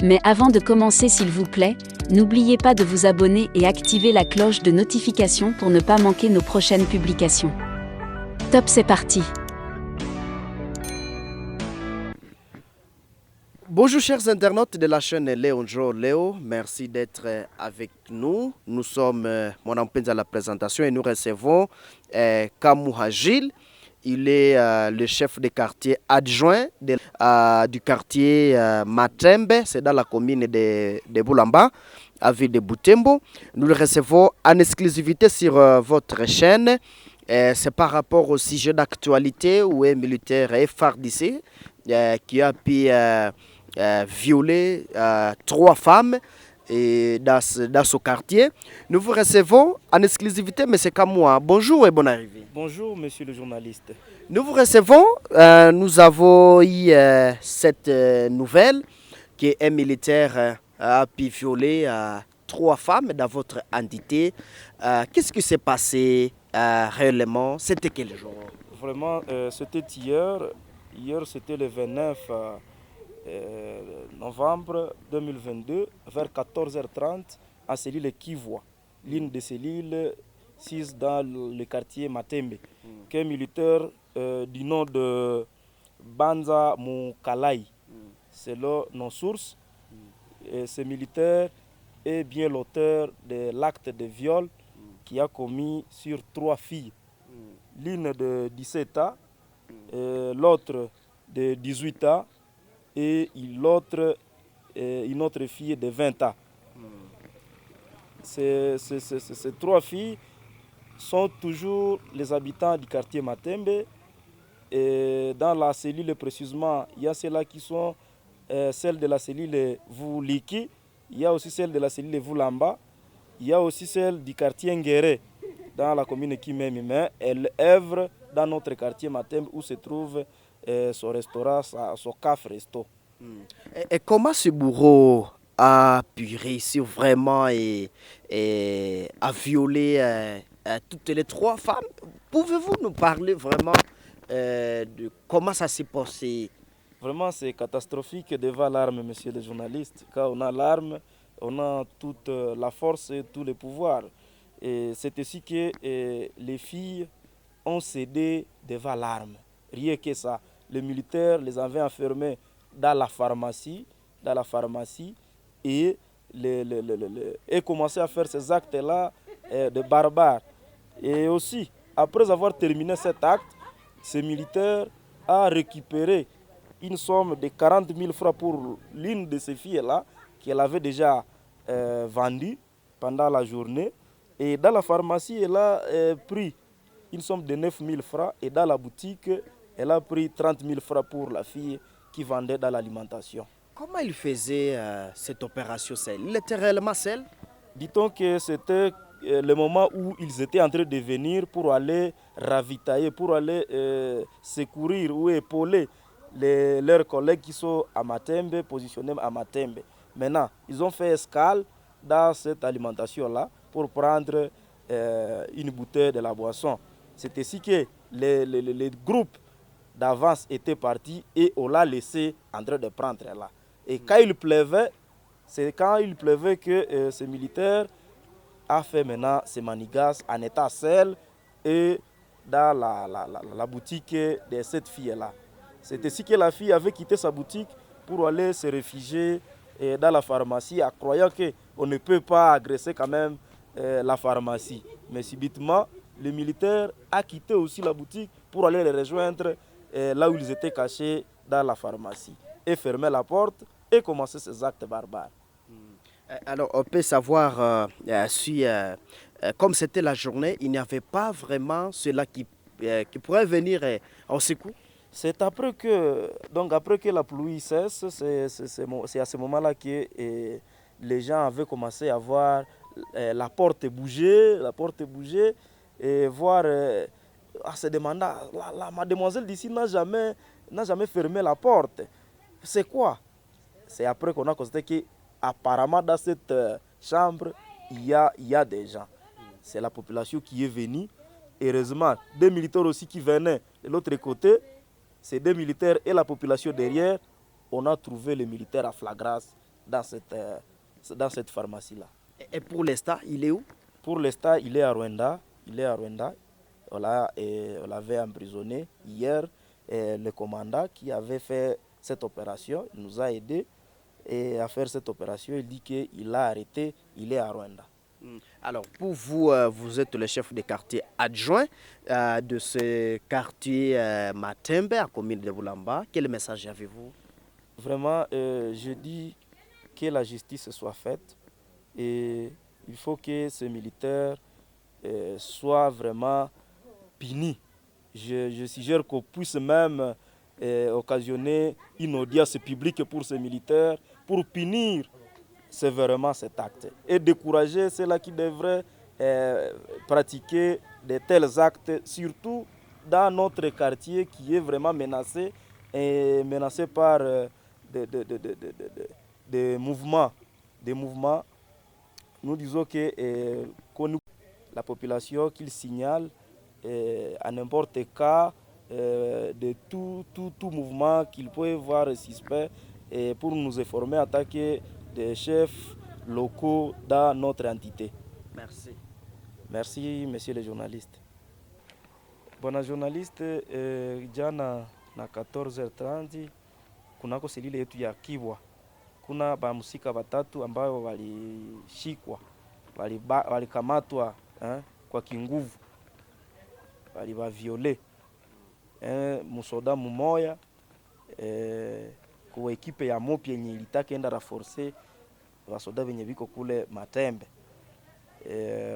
Mais avant de commencer, s'il vous plaît, n'oubliez pas de vous abonner et activer la cloche de notification pour ne pas manquer nos prochaines publications. Top, c'est parti! Bonjour chers internautes de la chaîne Léon Joe Léo, merci d'être avec nous. Nous sommes mon empêche à la présentation et nous recevons Kamouha Gilles. Il est le chef de quartier adjoint du quartier Matembe, c'est dans la commune de Boulamba, à ville de Butembo. Nous le recevons en exclusivité sur votre chaîne. C'est par rapport au sujet d'actualité où un militaire FARDC qui a pu violer 3 femmes dans ce quartier. Nous vous recevons en exclusivité, M. Kamouha. Bonjour et bonne arrivée. Bonjour, monsieur le journaliste. Nous vous recevons. Nous avons eu cette nouvelle qu'un militaire a pu violer 3 femmes dans votre entité. Qu'est-ce qui s'est passé réellement? C'était quel jour? Vraiment, c'était hier. Hier, c'était le 29 novembre 2022, vers 14h30, à cellule Kivois, l'une de ces l'île 6 dans le quartier Matembe, qu'un militaire du nom de Banza Moukalai, selon nos sources. Ce militaire est bien l'auteur de l'acte de viol qui a commis sur 3 filles, l'une de 17 ans, l'autre de 18 ans et l'autre, une autre fille de 20 ans. Ces 3 filles sont toujours les habitants du quartier Matembe. Et dans la cellule précisément, il y a celles-là qui sont celles de la cellule Vouliki, il y a aussi celle de la cellule Voulamba, il y a aussi celle du quartier Nguéré dans la commune Kimemi, mais elle œuvre dans notre quartier Matembe où se trouve son restaurant, son café resto. Et comment ce bourreau a pu réussir vraiment et à violer toutes les 3 femmes? Pouvez-vous nous parler vraiment de comment ça s'est passé? Vraiment, c'est catastrophique devant l'arme, monsieur le journaliste. Quand on a l'arme, on a toute la force et tous les pouvoirs. Et c'est ainsi que les filles ont cédé devant l'arme. Rien que ça. Les militaires les avaient enfermés dans la pharmacie et commençaient à faire ces actes-là de barbares. Et aussi, après avoir terminé cet acte, ces militaires ont récupéré une somme de 40 000 francs pour l'une de ces filles-là, qu'elle avait déjà vendue pendant la journée. Et dans la pharmacie, elle a pris une somme de 9 000 francs. Et dans la boutique, elle a pris 30 000 francs pour la fille qui vendait dans l'alimentation. Comment il faisait cette opération seul? Il était réellement seul? Dit-on que c'était le moment où ils étaient en train de venir pour aller ravitailler, pour aller secourir ou épauler leurs collègues qui sont à Matembe, positionnés à Matembe. Maintenant, ils ont fait escale dans cette alimentation-là pour prendre une bouteille de la boisson. C'est ainsi que les groupes d'avance étaient partis et on l'a laissé en train de prendre là. Et quand il pleuvait, c'est quand il pleuvait que ce militaire a fait maintenant ses manigas en état seul et dans la boutique de cette fille-là. C'est ainsi que la fille avait quitté sa boutique pour aller se réfugier dans la pharmacie, en croyant qu'on ne peut pas agresser quand même la pharmacie. Mais subitement, le militaire a quitté aussi la boutique pour aller les rejoindre là où ils étaient cachés dans la pharmacie, et fermer la porte et commencer ces actes barbares. Alors, on peut savoir si, comme c'était la journée, il n'y avait pas vraiment cela qui pourrait venir en secours? C'est après que la pluie cesse, c'est à ce moment-là que les gens avaient commencé à voir la porte bouger, et voir, à se demander, la mademoiselle d'ici n'a jamais fermé la porte. C'est quoi? C'est après qu'on a constaté qu'apparemment dans cette chambre, il y a des gens. C'est la population qui est venue. Heureusement, 2 militaires aussi qui venaient de l'autre côté. Ces 2 militaires et la population derrière, on a trouvé les militaires à flagrance dans cette pharmacie-là. Et pour l'instant, il est où? Pour l'instant, il est à Rwanda. On l'avait emprisonné hier. Et le commandant qui avait fait cette opération, il nous a aidés à faire cette opération. Il dit qu'il l'a arrêté, il est à Rwanda. Alors, pour vous, vous êtes le chef de quartier adjoint de ce quartier Matembe, à commune de Boulamba. Quel message avez-vous? Vraiment, je dis que la justice soit faite et il faut que ces militaires soient vraiment punis. Je suggère qu'on puisse même occasionner une audience publique pour ces militaires pour punir sévèrement cet acte et décourager ceux-là qui devraient pratiquer de tels actes, surtout dans notre quartier qui est vraiment menacé par des mouvements. Nous disons que la population qu'il signale à n'importe cas de tout mouvement qu'il peut voir suspect pour nous informer, attaquer des chefs locaux dans notre entité. Merci. Merci, monsieur le journaliste. Bwana journaliste, jana na 14h30 kunako selile yetu ya Kibwa kuna bamusika batatu ambao walishikwa, walikamatwa kwa kinguvu, walibaviole musoda mumoya kwa ekipe ya mopi yenye ilitaka enda raforce wasoda wenye biko kule Matembe.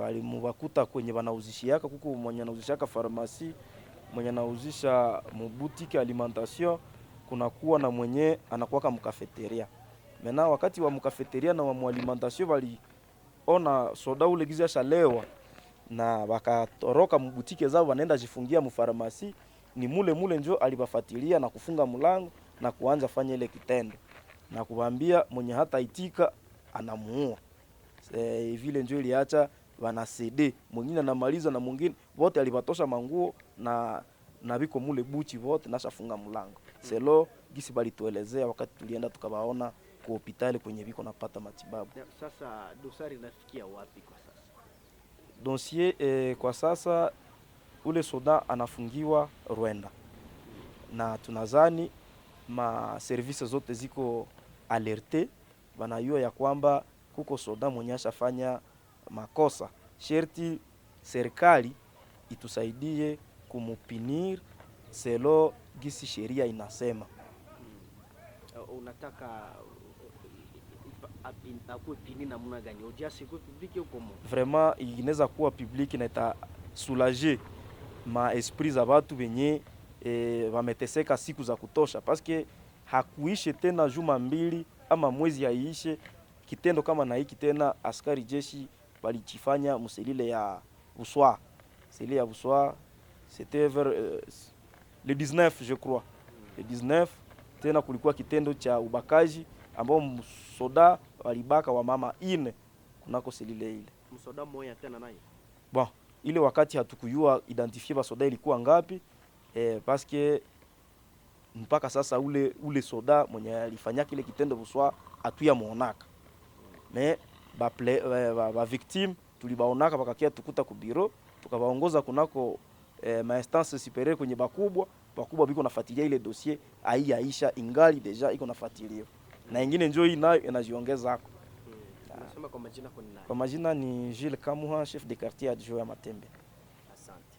Walimubakuta kwenye banauzishiaka kuko mwenye anauzishaka farmasi, mwenye anauzisha mubutiki alimentation, kuna kuwa na mwenye anakuwaka mkafeteria. Mena wakati wa mkafeteria na wa alimentation waliona soda ule giza shalewa na wakatoroka mbutike zao wanaenda jifungia mfarmasi, ni mule njo alibafatilia na kufunga mlango na kuanza fanya ile kitendo na kuambia mwenye hata itika anamuua. Vile njo iliacha wana CD mwingine anamaliza na mwingine wote alibatosha manguo na biko mule buchi wote nashafunga mlango. Selo gisi balituelezea wakati tulienda tukabaona kwa hospitali kwenye biko napata matibabu. Sasa dosari inafikia wapi kwa sasa? Dossier kwa sasa ule soda anafungiwa Rwanda. Na tunazani ma services zote ziko alerte, banayua ya kwamba kuko soda mwenye ashafanya makosa. Sherti serikali itusaidie kumupinir selo gisi sheria inasema. Unataka akuwe pini na muna gani? Ujasi kuwe publiki au komo? Vraiment inaweza kuwa publiki na ita soulager ma esprit za watu wenye wameteseka siku za kutosha, paske hakuishe tena juma mbili ama mwezi haiishe kitendo kama na hiki tena askari jeshi walichifanya mselile ya Buswa. Selile ya Buswa c'était vers le 19 je crois. Le 19 tena kulikuwa kitendo cha ubakaji ambao msoda walibaka wa mama ine kunako selile ile. Msoda mmoja tena naye. Bon, ile wakati hatukujua identifier basoda ilikuwa ngapi paske mpaka sasa ule soda mwenye alifanya kile kitendo Buswa atuya muonaka. Mais ba victime tulibaonaka bakakia tukuta ku bureau tukabaongoza kunako ma instance supérieure kwenye bakubwa biko nafuatilia ile dossier aisha ingali deja iko nafuatilia. Na ingine njoo hii nayo inajiongeza hako. Unasema kwa majina kwa nani? Kwa majina ni Gilles Kamuha, chef de quartier adjoint ya Matembe. Asante.